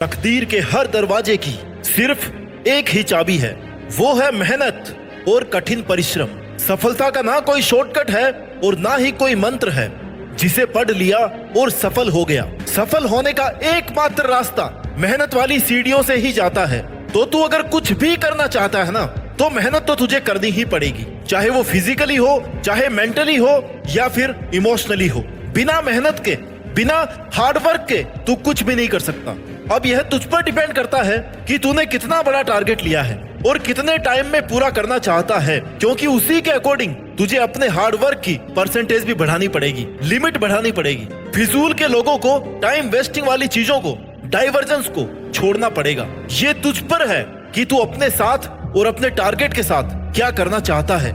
तकदीर के हर दरवाजे की सिर्फ एक ही चाबी है, वो है मेहनत और कठिन परिश्रम। सफलता का ना कोई शॉर्टकट है और ना ही कोई मंत्र है जिसे पढ़ लिया और सफल हो गया। सफल होने का एकमात्र रास्ता मेहनत वाली सीढ़ियों से ही जाता है। तो तू अगर कुछ भी करना चाहता है ना, तो मेहनत तो तुझे करनी ही पड़ेगी, चाहे वो फिजिकली हो, चाहे मेंटली हो या फिर इमोशनली हो। बिना मेहनत के, बिना हार्डवर्क के तू कुछ भी नहीं कर सकता। अब यह तुझ पर डिपेंड करता है कि तूने कितना बड़ा टारगेट लिया है और कितने टाइम में पूरा करना चाहता है, क्योंकि उसी के अकॉर्डिंग तुझे अपने हार्डवर्क की परसेंटेज भी बढ़ानी पड़ेगी, लिमिट बढ़ानी पड़ेगी। फिजूल के लोगों को, टाइम वेस्टिंग वाली चीजों को, डाइवर्जेंस को छोड़ना पड़ेगा। ये तुझ पर है कि तू अपने साथ और अपने टारगेट के साथ क्या करना चाहता है।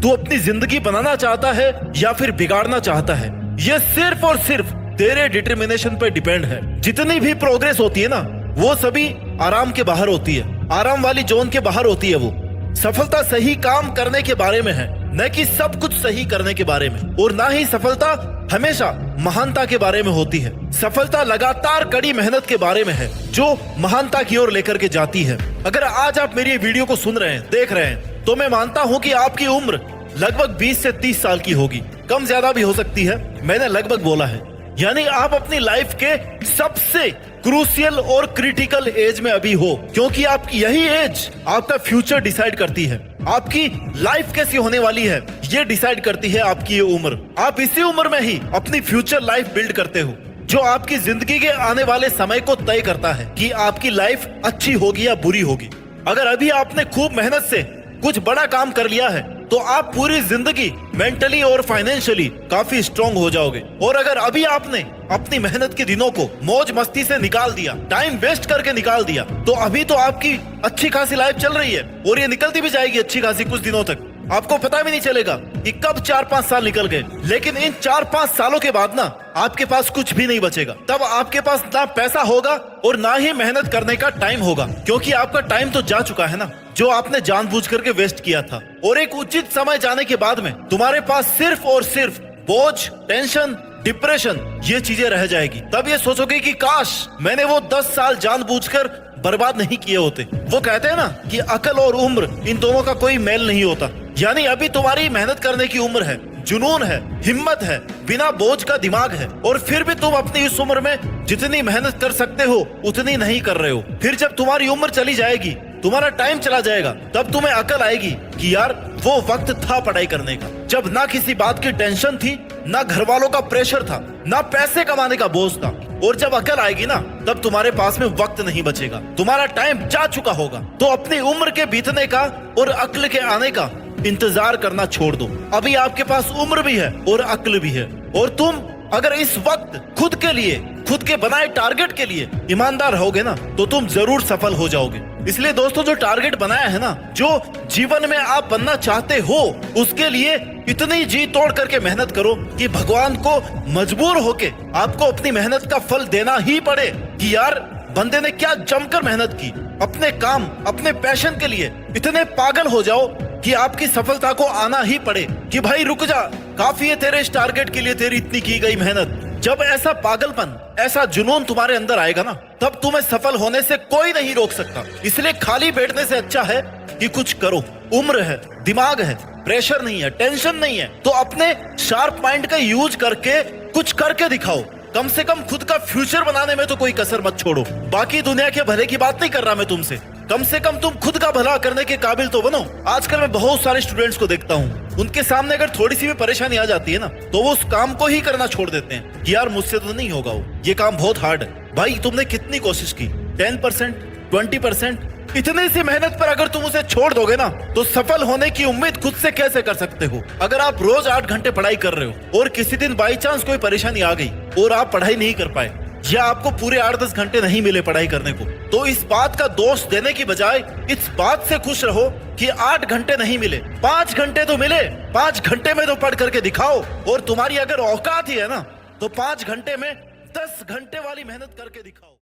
तू अपनी जिंदगी बनाना चाहता है या फिर बिगाड़ना चाहता है। ये सिर्फ और सिर्फ तेरे डिटर्मिनेशन पे डिपेंड है। जितनी भी प्रोग्रेस होती है ना, वो सभी आराम के बाहर होती है, आराम वाली जोन के बाहर होती है। वो सफलता सही काम करने के बारे में है, न कि सब कुछ सही करने के बारे में। और ना ही सफलता हमेशा महानता के बारे में होती है। सफलता लगातार कड़ी मेहनत के बारे में है, जो महानता की ओर लेकर के जाती है। अगर आज आप मेरी वीडियो को सुन रहे हैं, देख रहे हैं, तो मैं मानता हूँ कि आपकी उम्र लगभग 20 से 30 साल की होगी, कम ज्यादा भी हो सकती है। मैंने लगभग बोला है, यानी आप अपनी लाइफ के सबसे क्रूशियल और क्रिटिकल एज में अभी हो, क्योंकि आपकी यही एज आपका फ्यूचर डिसाइड करती है। आपकी लाइफ कैसी होने वाली है ये डिसाइड करती है आपकी ये उम्र। आप इसी उम्र में ही अपनी फ्यूचर लाइफ बिल्ड करते हो, जो आपकी जिंदगी के आने वाले समय को तय करता है कि आपकी लाइफ अच्छी होगी या बुरी होगी। अगर अभी आपने खूब मेहनत से कुछ बड़ा काम कर लिया है, तो आप पूरी जिंदगी मेंटली और फाइनेंशियली काफी स्ट्रांग हो जाओगे। और अगर अभी आपने अपनी मेहनत के दिनों को मौज मस्ती से निकाल दिया, टाइम वेस्ट करके निकाल दिया, तो अभी तो आपकी अच्छी खासी लाइफ चल रही है और ये निकलती भी जाएगी अच्छी खासी कुछ दिनों तक। आपको पता भी नहीं चलेगा कि कब 4-5 साल निकल गए। लेकिन इन 4-5 सालों के बाद ना आपके पास कुछ भी नहीं बचेगा। तब आपके पास ना पैसा होगा और ना ही मेहनत करने का टाइम होगा, क्योंकि आपका टाइम तो जा चुका है ना, जो आपने जानबूझ करके वेस्ट किया था। और एक उचित समय जाने के बाद में तुम्हारे पास सिर्फ और सिर्फ बोझ, टेंशन, डिप्रेशन, ये चीजें रह जाएगी। तब ये सोचोगे कि काश मैंने वो 10 साल जानबूझकर बर्बाद नहीं किए होते। वो कहते हैं ना कि अकल और उम्र, इन दोनों का कोई मेल नहीं होता। यानी अभी तुम्हारी मेहनत करने की उम्र है, जुनून है, हिम्मत है, बिना बोझ का दिमाग है, और फिर भी तुम अपनी इस उम्र में जितनी मेहनत कर सकते हो उतनी नहीं कर रहे हो। फिर जब तुम्हारी उम्र चली जाएगी, तुम्हारा टाइम चला जाएगा, तब तुम्हें अकल आएगी कि यार वो वक्त था पढ़ाई करने का, जब ना किसी बात की टेंशन थी, ना घर वालों का प्रेशर था, ना पैसे कमाने का बोझ था। और जब अकल आएगी ना, तब तुम्हारे पास में वक्त नहीं बचेगा, तुम्हारा टाइम जा चुका होगा। तो अपनी उम्र के बीतने का और अक्ल के आने का इंतजार करना छोड़ दो। अभी आपके पास उम्र भी है और अक्ल भी है, और तुम अगर इस वक्त खुद के लिए, खुद के बनाए टारगेट के लिए ईमानदार रहोगे ना, तो तुम जरूर सफल हो जाओगे। इसलिए दोस्तों, जो टारगेट बनाया है ना, जो जीवन में आप बनना चाहते हो, उसके लिए इतनी जी तोड़ करके मेहनत करो कि भगवान को मजबूर होके आपको अपनी मेहनत का फल देना ही पड़े कि यार बंदे ने क्या जमकर मेहनत की। अपने काम, अपने पैशन के लिए इतने पागल हो जाओ कि आपकी सफलता को आना ही पड़े कि भाई रुक जा, काफी है तेरे इस टारगेट के लिए तेरी इतनी की गई मेहनत। जब ऐसा पागलपन, ऐसा जुनून तुम्हारे अंदर आएगा ना, तब तुम्हें सफल होने से कोई नहीं रोक सकता। इसलिए खाली बैठने से अच्छा है कि कुछ करो। उम्र है, दिमाग है, प्रेशर नहीं है, टेंशन नहीं है, तो अपने शार्प माइंड का यूज करके कुछ करके दिखाओ। कम से कम खुद का फ्यूचर बनाने में तो कोई कसर मत छोड़ो। बाकी दुनिया के भले की बात नहीं कर रहा मैं तुमसे, कम से कम तुम खुद का भला करने के काबिल तो बनो। आजकल मैं बहुत सारे स्टूडेंट्स को देखता हूँ, उनके सामने अगर थोड़ी सी भी परेशानी आ जाती है ना, तो वो उस काम को ही करना छोड़ देते हैं कि यार मुझसे तो नहीं होगा, वो ये काम बहुत हार्ड है। भाई तुमने कितनी कोशिश की? 10%, 20%? इतनी सी मेहनत पर अगर तुम उसे छोड़ दोगे ना, तो सफल होने की उम्मीद खुद से कैसे कर सकते हो? अगर आप रोज 8 घंटे पढ़ाई कर रहे हो और किसी दिन बाई चांस कोई परेशानी आ गई और आप पढ़ाई नहीं कर पाए, या आपको पूरे 8-10 घंटे नहीं मिले पढ़ाई करने को, तो इस बात का दोष देने की बजाय इस बात से खुश रहो कि 8 घंटे नहीं मिले, 5 घंटे तो मिले। 5 घंटे में तो पढ़ करके दिखाओ। और तुम्हारी अगर औकात ही है ना, तो 5 घंटे में 10 घंटे वाली मेहनत करके दिखाओ।